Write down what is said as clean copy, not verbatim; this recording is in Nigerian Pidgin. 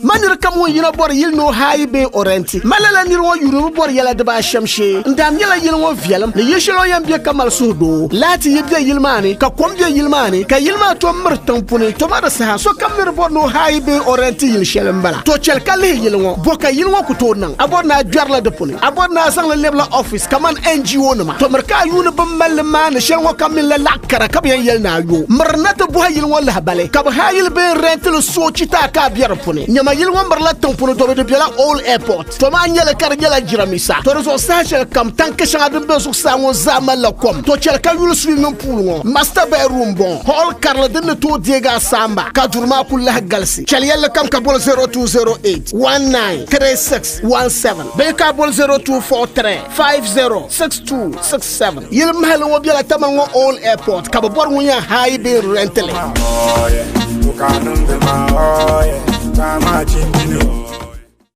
Manir kamu yina bor yil no haibe orenti malala nirwo yuru bor yala de ba shamshe ndam yala yilwo vielam le yeshelo yambie kamal sudo lati yibde yilmani ka kombe yilmani ka yilma to murtan puni to mara sa so kamir bor no haibe orenti yil shelembala to chel kale yilwo boka yilwo ku to nan abor na jarla de puni abor na sang le lebla office kaman NGO nama to marka yunu bammal man shelwo kamil la lakara kabyan yelna yo marnata bu yilwo la bale ka ba hayil be rentel so chita ka biar puni nyama yilwo marla tampuno do de biala all airport to ma nyela kar nyela jiramisa to reso sachel kam tanke shanga be so sango zamala kom to chel ka yulu swimming pool ngo master bedroom bon hall karla de to diega samba ka jurma kullah galsi chel yella kam ka bol 0208 193617 be ka bol 0243 506267 yil mahal wo biala tamango all airport ka bor ngunya high be rentele. Tamale.